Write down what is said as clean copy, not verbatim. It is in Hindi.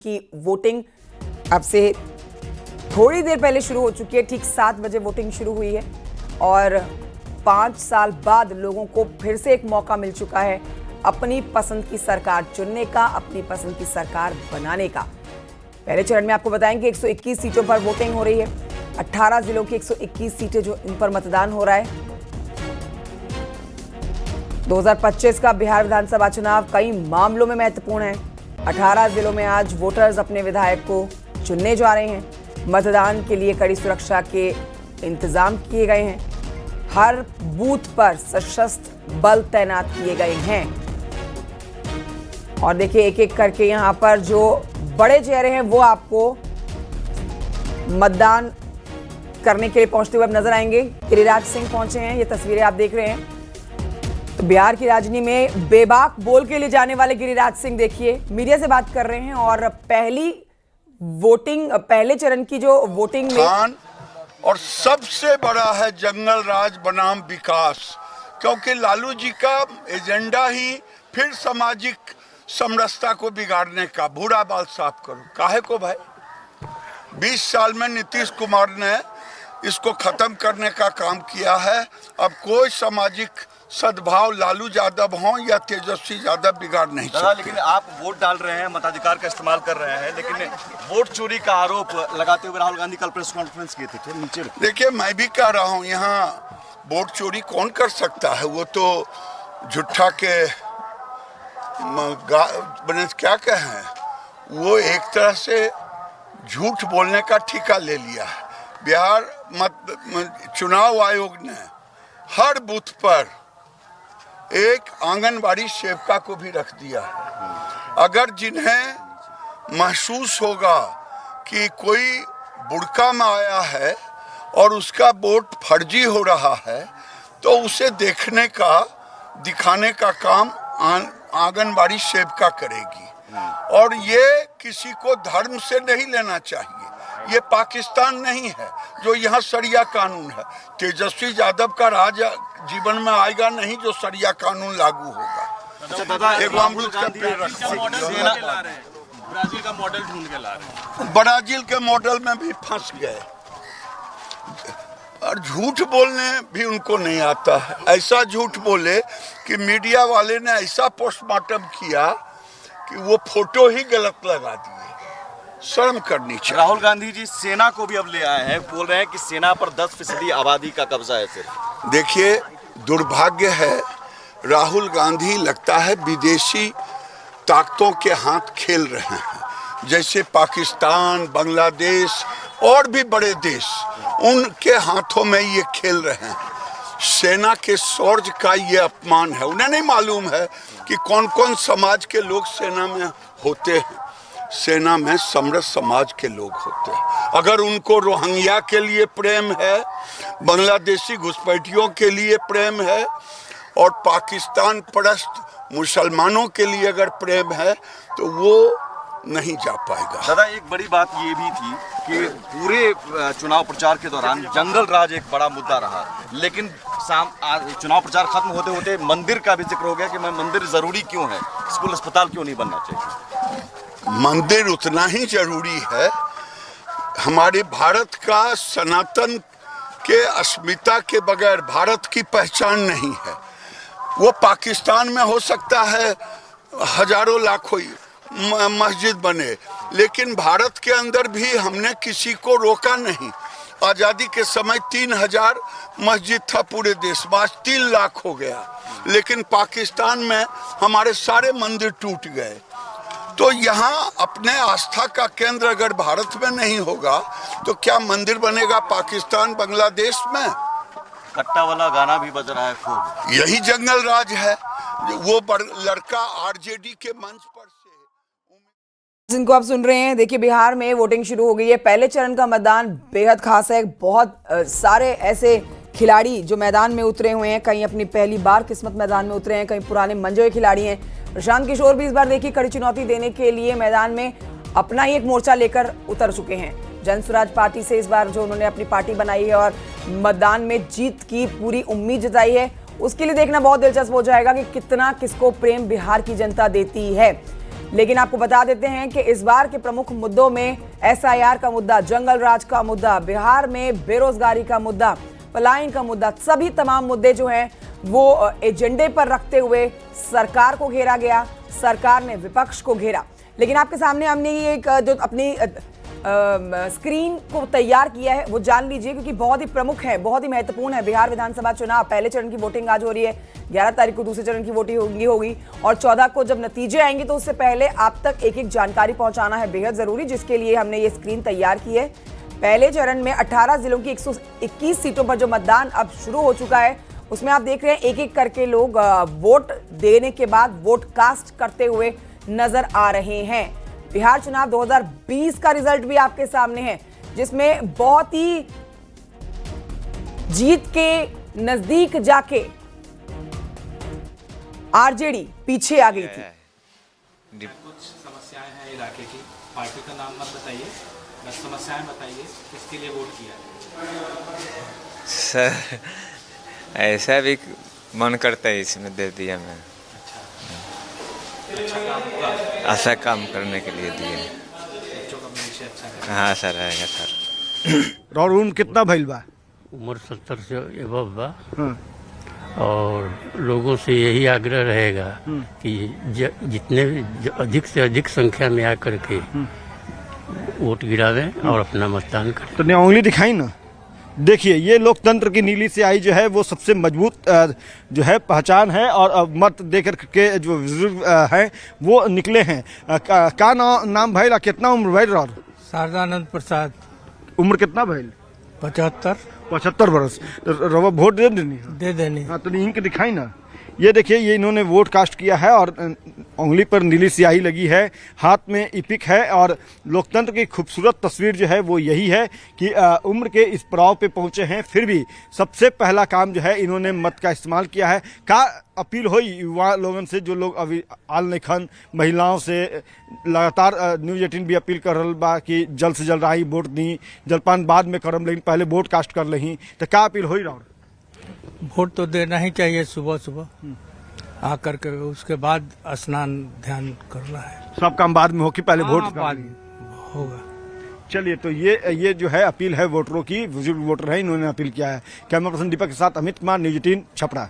की वोटिंग अब से थोड़ी देर पहले शुरू हो चुकी है। ठीक 7 बजे वोटिंग शुरू हुई है और 5 साल बाद लोगों को फिर से एक मौका मिल चुका है अपनी पसंद की सरकार चुनने का, अपनी पसंद की सरकार बनाने का। पहले चरण में आपको बताएंगे 121 सीटों पर वोटिंग हो रही है। 18 जिलों की 121 सीटें जो इन पर मतदान हो रहा है। 2025 का बिहार विधानसभा चुनाव कई मामलों में महत्वपूर्ण है। 18 जिलों में आज वोटर्स अपने विधायक को चुनने जा रहे हैं। मतदान के लिए कड़ी सुरक्षा के इंतजाम किए गए हैं। हर बूथ पर सशस्त्र बल तैनात किए गए हैं और देखिए एक एक करके यहां पर जो बड़े चेहरे हैं वो आपको मतदान करने के लिए पहुंचते हुए अब नजर आएंगे। गिरिराज सिंह पहुंचे हैं, ये तस्वीरें आप देख रहे हैं। तो बिहार की राजनीति में बेबाक बोल के लिए जाने वाले गिरिराज सिंह देखिए मीडिया से बात कर रहे हैं और पहले चरण की जो वोटिंग में और सबसे बड़ा है जंगल राज बनाम विकास, क्योंकि लालू जी का एजेंडा ही फिर सामाजिक समरसता को बिगाड़ने का। बूढ़ा बाल साफ करो, काहे को भाई? 20 साल में नीतीश कुमार ने इसको खत्म करने का काम किया है। अब कोई सामाजिक सद्भाव लालू यादव हो या तेजस्वी यादव बिगाड़ नहीं सकते। लेकिन आप वोट डाल रहे हैं, मताधिकार का इस्तेमाल कर रहे हैं, लेकिन वोट चोरी का आरोप लगाते हुए राहुल गांधी कल प्रेस कॉन्फ्रेंस किए थे। नीचे देखिए, मैं भी कह रहा हूँ, यहाँ वोट चोरी कौन कर सकता है? वो तो झूठा के क्या कहें, वो एक तरह से झूठ बोलने का ठेका ले लिया है। बिहार चुनाव आयोग ने हर बूथ पर एक आंगनबाड़ी सेविका को भी रख दिया है। अगर जिन्हें महसूस होगा कि कोई बुड़का में आया है और उसका वोट फर्जी हो रहा है, तो उसे देखने का, दिखाने का काम आंगनबाड़ी सेविका करेगी। और ये किसी को धर्म से नहीं लेना चाहिए। ये पाकिस्तान नहीं है जो यहाँ शरिया कानून है। तेजस्वी यादव का राज जीवन में आएगा नहीं जो शरिया कानून लागू होगा। अच्छा दादा, एक अमरूद का पेड़ रखा, ब्राजील का मॉडल ढूंढ के ला रहे हैं। ब्राजील के मॉडल में भी फंस गए और झूठ बोलने भी उनको नहीं आता है। ऐसा झूठ बोले कि मीडिया वाले ने ऐसा पोस्टमार्टम किया कि वो फोटो ही गलत लगा दिए। शर्म करनी चाहिए। राहुल गांधी जी सेना को भी अब ले आए हैं, बोल रहे हैं कि सेना पर 10% आबादी का कब्जा है। सिर्फ देखिए, दुर्भाग्य है, राहुल गांधी लगता है विदेशी ताकतों के हाथ खेल रहे हैं। जैसे पाकिस्तान, बांग्लादेश और भी बड़े देश, उनके हाथों में ये खेल रहे हैं। सेना के शौर्य का ये अपमान है। उन्हें नहीं मालूम है कि कौन कौन समाज के लोग सेना में होते हैं। सेना में समृद्ध समाज के लोग होते हैं। अगर उनको रोहिंग्या के लिए प्रेम है, बांग्लादेशी घुसपैठियों के लिए प्रेम है और पाकिस्तान परस्त मुसलमानों के लिए अगर प्रेम है, तो वो नहीं जा पाएगा। दादा, एक बड़ी बात ये भी थी कि पूरे चुनाव प्रचार के दौरान जंगल राज एक बड़ा मुद्दा रहा, लेकिन चुनाव प्रचार खत्म होते होते मंदिर का भी जिक्र हो गया कि मंदिर जरूरी क्यों है, स्कूल अस्पताल क्यों नहीं बनना चाहिए? मंदिर उतना ही जरूरी है। हमारे भारत का सनातन के अस्मिता के बगैर भारत की पहचान नहीं है। वो पाकिस्तान में हो सकता है हजारों लाखों मस्जिद बने, लेकिन भारत के अंदर भी हमने किसी को रोका नहीं। आज़ादी के समय 3000 मस्जिद था पूरे देश में, आज 3 लाख हो गया। लेकिन पाकिस्तान में हमारे सारे मंदिर टूट गए। तो यहाँ अपने आस्था का केंद्र अगर भारत में नहीं होगा तो क्या मंदिर बनेगा पाकिस्तान, बांग्लादेश में? कट्टा वाला गाना भी बज रहा है खूब। यही जंगल राज है। वो लड़का आरजेडी के मंच पर से, जिनको आप सुन रहे हैं, देखिए बिहार में वोटिंग शुरू हो गई है। पहले चरण का मतदान बेहद खास है। बहुत सारे ऐसे खिलाड़ी जो मैदान में उतरे हुए हैं, कहीं अपनी पहली बार किस्मत मैदान में उतरे हैं, कहीं पुराने मंजे हुए खिलाड़ी हैं। प्रशांत किशोर भी इस बार देखिए कड़ी चुनौती देने के लिए मैदान में अपना ही एक मोर्चा लेकर उतर चुके हैं। जन स्वराज पार्टी से इस बार जो उन्होंने अपनी पार्टी बनाई है और मतदान में जीत की पूरी उम्मीद जताई है, उसके लिए देखना बहुत दिलचस्प हो जाएगा कि कितना किसको प्रेम बिहार की जनता देती है। लेकिन आपको बता देते हैं कि इस बार के प्रमुख मुद्दों में SIR का मुद्दा, जंगल राज का मुद्दा, बिहार में बेरोजगारी का मुद्दा, पलायन का मुद्दा, सभी तमाम मुद्दे जो हैं वो एजेंडे पर रखते हुए सरकार को घेरा गया, सरकार ने विपक्ष को घेरा। लेकिन आपके सामने हमने ये एक जो अपनी स्क्रीन को तैयार किया है वो जान लीजिए, क्योंकि बहुत ही प्रमुख है, बहुत ही महत्वपूर्ण है। बिहार विधानसभा चुनाव, पहले चरण की वोटिंग आज हो रही है, 11 तारीख को दूसरे चरण की वोटिंग होगी और 14 को जब नतीजे आएंगे तो उससे पहले आप तक एक एक जानकारी पहुंचाना है बेहद जरूरी, जिसके लिए हमने ये स्क्रीन तैयार की है। पहले चरण में 18 जिलों की 121 सीटों पर जो मतदान अब शुरू हो चुका है, उसमें आप देख रहे हैं एक एक करके लोग वोट देने के बाद वोट कास्ट करते हुए नजर आ रहे हैं। बिहार चुनाव 2020 का रिजल्ट भी आपके सामने है, जिसमें बहुत ही जीत के नजदीक जाके आरजेडी पीछे आ गई थी। कुछ समस्याएं हैं इलाके की, पार्टी का नाम मत बताइए, बस समस्याएं बताइए, किसके लिए वोट किया? सर ऐसा भी मन करता है, इसमें दे दिया मैं। अच्छा काम हुआ, ऐसा काम करने के लिए दिए। बच्चों का भविष्य अच्छा करें। हाँ सर, रहेगा सर। और उम्र कितना भइल बा? उम्र 70 से एबव बा। हाँ। और लोगों से यही आग्रह रहेगा कि जितने अधिक से अधिक संख्या में आकर के वोट गिरावें और अपना मतदान करें। तो उंगली दिखाई ना, देखिए ये लोकतंत्र की नीली स्याही जो है वो सबसे मजबूत जो है पहचान है, और मत देकर के जो बुजुर्ग हैं वो निकले हैं। का नाम भइल, कितना उम्र भइल? और शारदानंद प्रसाद। उम्र कितना भइल? 75 वर्ष। तो रवा वोट दे देनी? दे देनी। हाँ, तो इनके दिखाई ना, ये देखिए ये इन्होंने वोट कास्ट किया है और उंगली पर नीली स्याही लगी है, हाथ में इपिक है। और लोकतंत्र की खूबसूरत तस्वीर जो है वो यही है कि उम्र के इस पड़ाव पे पहुंचे हैं, फिर भी सबसे पहला काम जो है इन्होंने मत का इस्तेमाल किया है। का अपील हुई युवा लोगों से, जो लोग अभी आल निखन महिलाओं से लगातार न्यूज़ 18 भी अपील कर रहा बा कि जल्द से जल्द आई वोट दी, जलपान बाद में करम लेकिन पहले वोट कास्ट कर लही। तो क्या अपील हुई राउर? वोट तो देना ही चाहिए सुबह सुबह आकर के, उसके बाद स्नान ध्यान करना है। सब काम बाद में हो कि पहले वोट बाद होगा। चलिए, तो ये जो है अपील है वोटरों की, बुजुर्ग वोटर है, इन्होंने अपील किया है। कैमरा पर्सन दीपक के साथ अमित कुमार, न्यूज़ 18 छपरा।